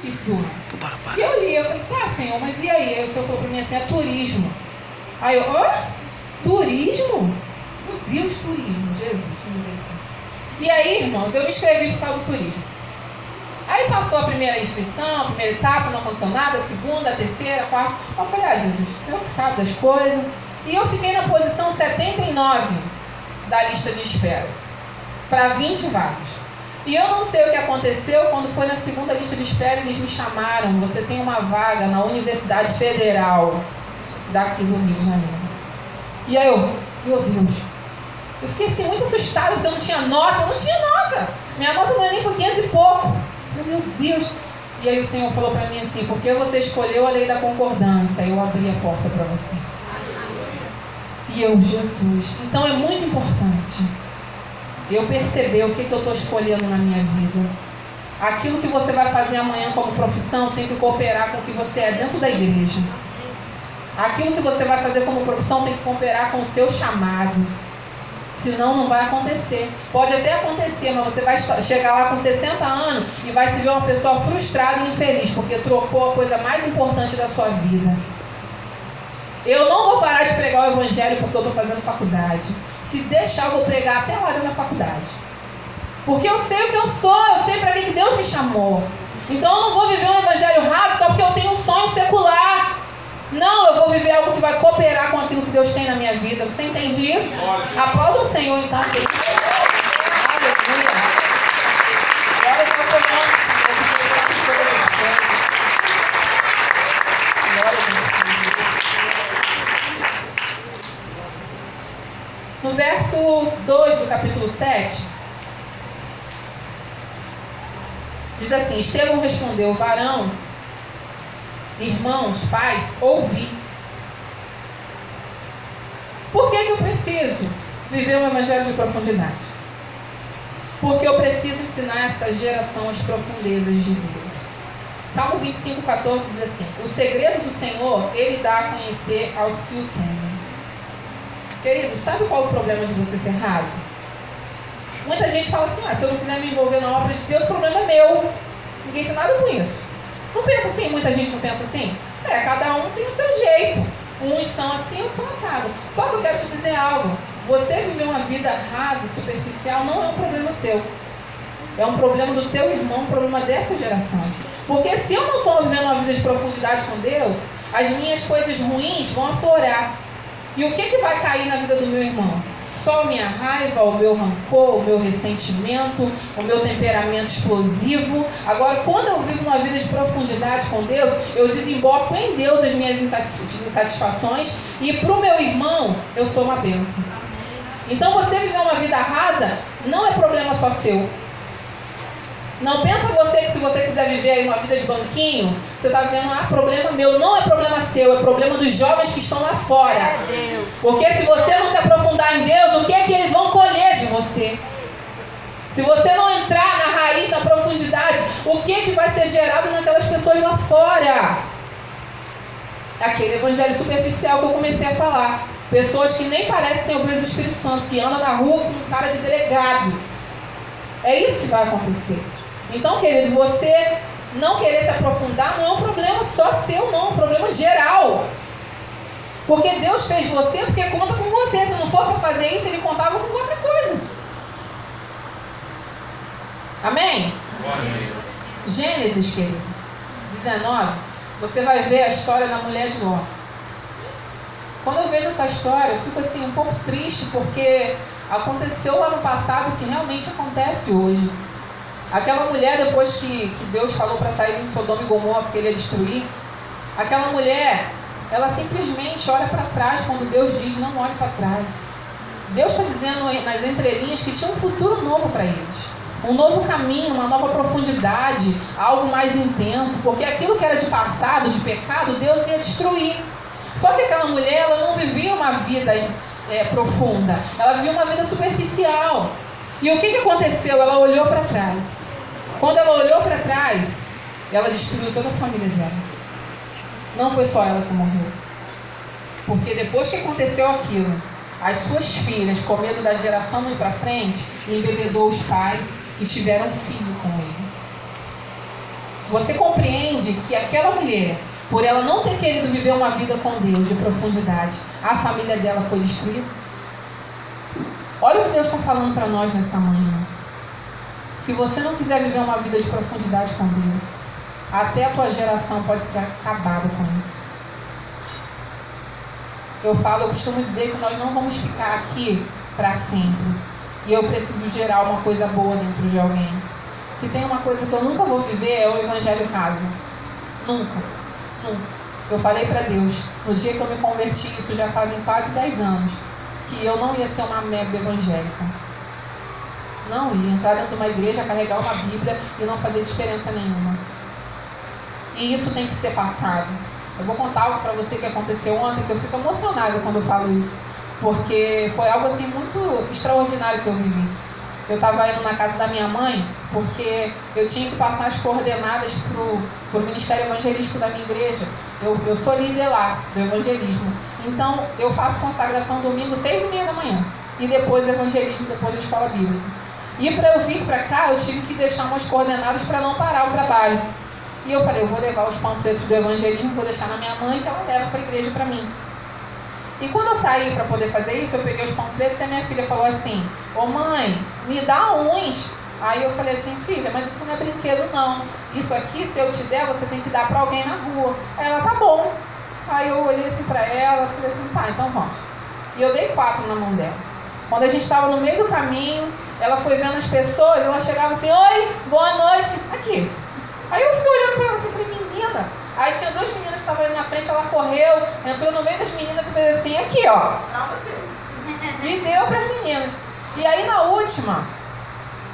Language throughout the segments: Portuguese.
Isso do ano. E eu li, eu falei, tá, Senhor, mas e aí? Aí o Senhor falou pra mim assim, é turismo. Aí eu, hã? Turismo? Meu Deus, turismo, Jesus, misericórdia. E aí, irmãos, eu me inscrevi por causa do turismo. Aí passou a primeira inscrição, a primeira etapa, não aconteceu nada, a segunda, a terceira, a quarta. Eu falei, Jesus, o Senhor que sabe das coisas. E eu fiquei na posição 79 da lista de espera, para 20 vagas. E eu não sei o que aconteceu, quando foi na segunda lista de espera, eles me chamaram, você tem uma vaga na Universidade Federal daqui do Rio de Janeiro. E aí eu, meu Deus, eu fiquei assim muito assustada, porque eu não tinha nota, minha nota não é nem por 500 e pouco. Meu Deus. E aí o Senhor falou para mim assim, porque você escolheu a lei da concordância, eu abri a porta para você. E eu, Jesus, então é muito importante eu perceber o que eu estou escolhendo na minha vida. Aquilo que você vai fazer amanhã como profissão tem que cooperar com o que você é dentro da igreja. Aquilo que você vai fazer como profissão tem que cooperar com o seu chamado. Senão não vai acontecer. Pode até acontecer, mas você vai chegar lá com 60 anos e vai se ver uma pessoa frustrada e infeliz, porque trocou a coisa mais importante da sua vida. Eu não vou parar de pregar o evangelho porque eu estou fazendo faculdade. Se deixar, eu vou pregar até lá dentro da faculdade. Porque eu sei o que eu sou, eu sei para que Deus me chamou. Então eu não vou viver um evangelho raso só porque eu tenho um sonho secular. Não, eu vou viver algo que vai cooperar com aquilo que Deus tem na minha vida. Você entende isso? Aplauda o Senhor, então. Aleluia. Glória a Deus, Glória a Deus. No verso 2 do capítulo 7, diz assim, Estevão respondeu, varãos, irmãos, pais, ouvi. Por que eu preciso viver um evangelho de profundidade? Porque eu preciso ensinar essa geração as profundezas de Deus. Salmo 25:14 diz assim, o segredo do Senhor, Ele dá a conhecer aos que o temem. Querido, sabe qual é o problema de você ser raso? Muita gente fala assim, se eu não quiser me envolver na obra de Deus, o problema é meu. Ninguém tem nada com isso. Não pensa assim? Muita gente não pensa assim? Cada um tem o seu jeito. Uns são assim, outros são assados. Só que eu quero te dizer algo. Você viver uma vida rasa, superficial, não é um problema seu. É um problema do teu irmão, um problema dessa geração. Porque se eu não estou vivendo uma vida de profundidade com Deus, as minhas coisas ruins vão aflorar. E o que vai cair na vida do meu irmão? Só a minha raiva, o meu rancor, o meu ressentimento, o meu temperamento explosivo. Agora, quando eu vivo uma vida de profundidade com Deus, eu desemboco em Deus as minhas insatisfações e para o meu irmão, eu sou uma bênção. Então, você viver uma vida rasa não é problema só seu. Não pensa você que se você quiser viver aí uma vida de banquinho, você está vivendo, problema meu. Não é problema seu, é problema dos jovens que estão lá fora. Porque se você não se aprofundar em Deus, o que é que eles vão colher de você? Se você não entrar na raiz, na profundidade, o que é que vai ser gerado naquelas pessoas lá fora? Aquele evangelho superficial que eu comecei a falar. Pessoas que nem parecem ter o brilho do Espírito Santo, que andam na rua com um cara de delegado. É isso que vai acontecer. Então, querido, você não querer se aprofundar não é um problema só seu, não. É um problema geral. Porque Deus fez você porque conta com você. Se não fosse para fazer isso, Ele contava com outra coisa. Amém? Amém. Gênesis, querido, 19, você vai ver a história da mulher de Ló. Quando eu vejo essa história, eu fico assim um pouco triste, porque aconteceu lá no passado que realmente acontece hoje. Aquela mulher, depois que Deus falou para sair de Sodoma e Gomorra porque Ele ia destruir, aquela mulher, ela simplesmente olha para trás quando Deus diz não olhe para trás. Deus está dizendo nas entrelinhas que tinha um futuro novo para eles. Um novo caminho, uma nova profundidade, algo mais intenso, porque aquilo que era de passado, de pecado, Deus ia destruir. Só que aquela mulher, ela não vivia uma vida profunda, ela vivia uma vida superficial. E o que aconteceu? Ela olhou para trás. Quando ela olhou para trás, ela destruiu toda a família dela. Não foi só ela que morreu. Porque depois que aconteceu aquilo, as suas filhas, com medo da geração não ir para frente, embebedou os pais e tiveram um filho com ele. Você compreende que aquela mulher, por ela não ter querido viver uma vida com Deus de profundidade, a família dela foi destruída? Olha o que Deus está falando para nós nessa manhã. Se você não quiser viver uma vida de profundidade com Deus, até a tua geração pode ser acabada com isso. Eu costumo dizer que nós não vamos ficar aqui para sempre. E eu preciso gerar uma coisa boa dentro de alguém. Se tem uma coisa que eu nunca vou viver, é o evangelho raso. Nunca. Eu falei para Deus, no dia que eu me converti, isso já fazem quase 10 anos, que eu não ia ser uma mega evangélica. Não ia entrar dentro de uma igreja, carregar uma Bíblia e não fazer diferença nenhuma. E isso tem que ser passado. Eu vou contar algo para você que aconteceu ontem, que eu fico emocionada quando eu falo isso, porque foi algo assim muito extraordinário que eu vivi. Eu estava indo na casa da minha mãe, porque eu tinha que passar as coordenadas para o Ministério Evangelístico da minha igreja. Eu sou líder lá, do evangelismo. Então, eu faço consagração domingo, 6h30 da manhã. E depois evangelismo, depois da escola bíblica. E para eu vir para cá, eu tive que deixar umas coordenadas para não parar o trabalho. E eu falei, eu vou levar os panfletos do evangelismo, vou deixar na minha mãe, que ela leva para a igreja para mim. E quando eu saí para poder fazer isso, eu peguei os panfletos e a minha filha falou assim, ô mãe, me dá uns. Aí eu falei assim, filha, mas isso não é brinquedo não. Isso aqui, se eu te der, você tem que dar para alguém na rua. Aí ela, tá bom. Aí eu olhei assim para ela, falei assim, tá, então vamos. E eu dei 4 na mão dela. Quando a gente estava no meio do caminho, ela foi vendo as pessoas, ela chegava assim, oi, boa noite, aqui. Aí eu fiquei olhando para ela assim, falei, menina. Aí tinha 2 meninas que estavam ali na frente, ela correu, entrou no meio das meninas e fez assim, aqui ó. E deu para as meninas. E aí na última,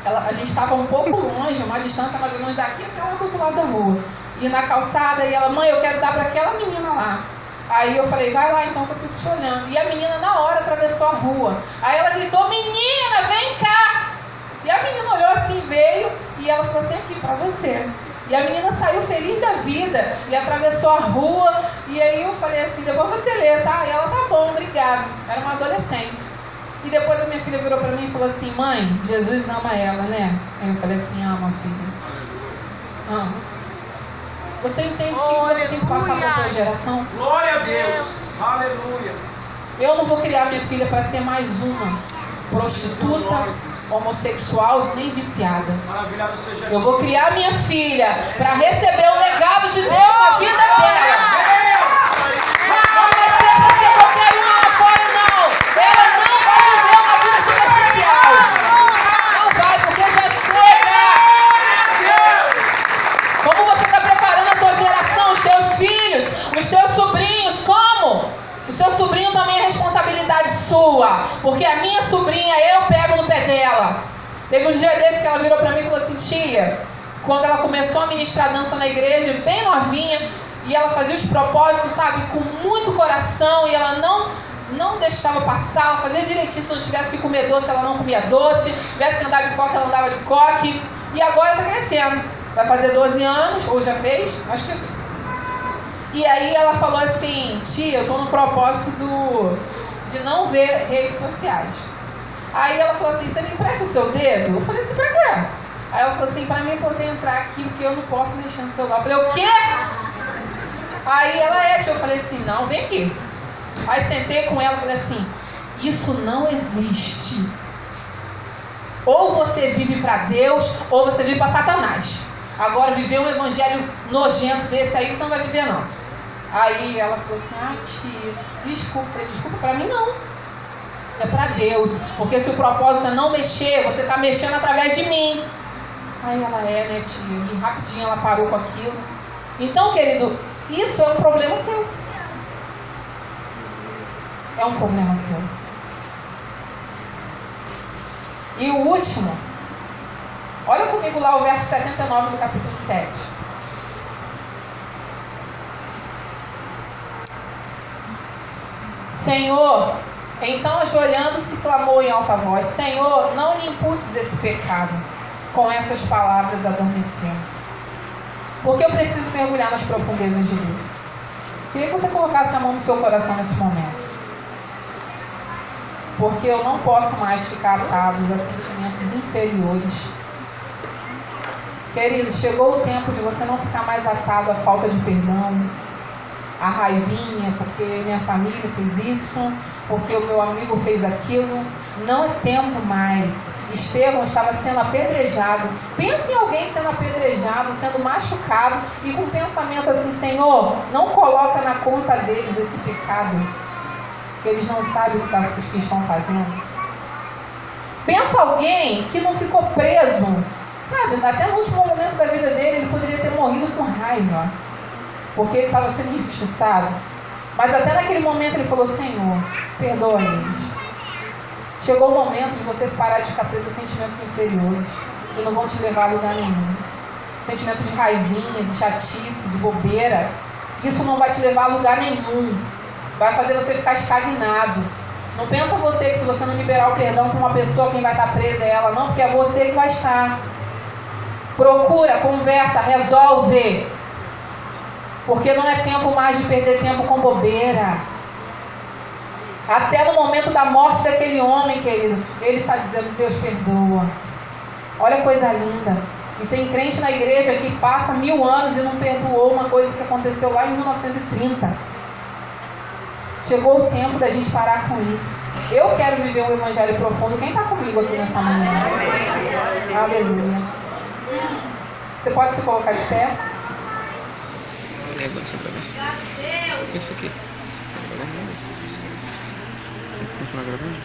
a gente estava um pouco longe, uma distância mais ou menos daqui até lá do outro lado da rua. E na calçada, e ela, mãe, eu quero dar para aquela menina lá. Aí eu falei, vai lá então que eu fico te olhando. E a menina na hora atravessou a rua. Aí ela gritou, menina, vem cá. E a menina olhou assim, veio, e ela falou assim, aqui para você. E a menina saiu feliz da vida e atravessou a rua. E aí eu falei assim, depois você lê, tá? E ela, tá bom, obrigada. Era uma adolescente. E depois a minha filha virou para mim e falou assim, mãe, Jesus ama ela, né? Aí eu falei assim, ama, filha. Ama. Você entende que você tem que passar para a tua geração? Glória a Deus. Aleluia. Eu não vou criar minha filha para ser mais uma prostituta, homossexual, nem viciada. Maravilhado seja. Eu vou criar minha filha para receber o legado de Deus na vida dela. Não vai ser porque qualquer um lá fora, não. Ela não vai viver uma vida superficial. Não vai, porque já chega. Como você está preparando a tua geração, os teus filhos, os teus sobrinhos, como? O seu sobrinho também é responsabilidade sua, porque a minha sobrinha, eu pego no pé dela. Teve um dia desse que ela virou para mim e falou assim, tia, quando ela começou a ministrar dança na igreja, bem novinha, e ela fazia os propósitos, sabe, com muito coração, e ela não deixava passar, ela fazia direitinho, se não tivesse que comer doce, ela não comia doce, se tivesse que andar de coque, ela andava de coque, e agora está crescendo, vai fazer 12 anos, ou já fez, acho que... E aí ela falou assim, tia, eu estou no propósito de não ver redes sociais. Aí ela falou assim, você me empresta o seu dedo? Eu falei assim, pra quê? Aí ela falou assim, para mim poder entrar aqui, porque eu não posso mexer no celular. Eu falei, o quê? Aí ela, tia, eu falei assim, não, vem aqui. Aí sentei com ela e falei assim, isso não existe. Ou você vive para Deus, ou você vive para Satanás. Agora viver um evangelho nojento desse aí, você não vai viver não. Aí ela falou assim, tia, desculpa. Eu falei, desculpa, para mim não. É para Deus, porque se o propósito é não mexer, você está mexendo através de mim. Aí ela né, tia, e rapidinho ela parou com aquilo. Então, querido, isso é um problema seu. É um problema seu. E o último, olha comigo lá o verso 79 do capítulo 7. Senhor, então ajoelhando-se clamou em alta voz, Senhor, não lhe imputes esse pecado. Com essas palavras adormecendo. Porque eu preciso mergulhar nas profundezas de Deus. Queria que você colocasse a mão no seu coração nesse momento. Porque eu não posso mais ficar atados a sentimentos inferiores. Querido, chegou o tempo de você não ficar mais atado à falta de perdão, à raivinha, porque minha família fez isso, porque o meu amigo fez aquilo. Não é tempo mais. Estevão estava sendo apedrejado. Pensa em alguém sendo apedrejado, sendo machucado e com um pensamento assim: Senhor, não coloca na conta deles esse pecado, que eles não sabem o que estão fazendo. Pensa alguém que não ficou preso, sabe? Até no último momento da vida dele, ele poderia ter morrido com raiva, porque ele estava sendo injustiçado. Mas até naquele momento ele falou: Senhor, perdoa eles. Chegou o momento de você parar de ficar preso a sentimentos inferiores, que não vão te levar a lugar nenhum. Sentimento de raivinha, de chatice, de bobeira. Isso não vai te levar a lugar nenhum. Vai fazer você ficar estagnado. Não pensa você que se você não liberar o perdão para uma pessoa, quem vai estar presa é ela, não, porque é você que vai estar. Procura, conversa, resolve. Porque não é tempo mais de perder tempo com bobeira. Até no momento da morte daquele homem, querido, ele está dizendo: Deus perdoa. Olha a coisa linda. E tem crente na igreja que passa 1000 anos e não perdoou uma coisa que aconteceu lá em 1930. Chegou o tempo da gente parar com isso. Eu quero viver um evangelho profundo. Quem está comigo aqui nessa manhã? Aleluia. Você pode se colocar de pé? Negócio pra você. Isso aqui. Continuar gravando?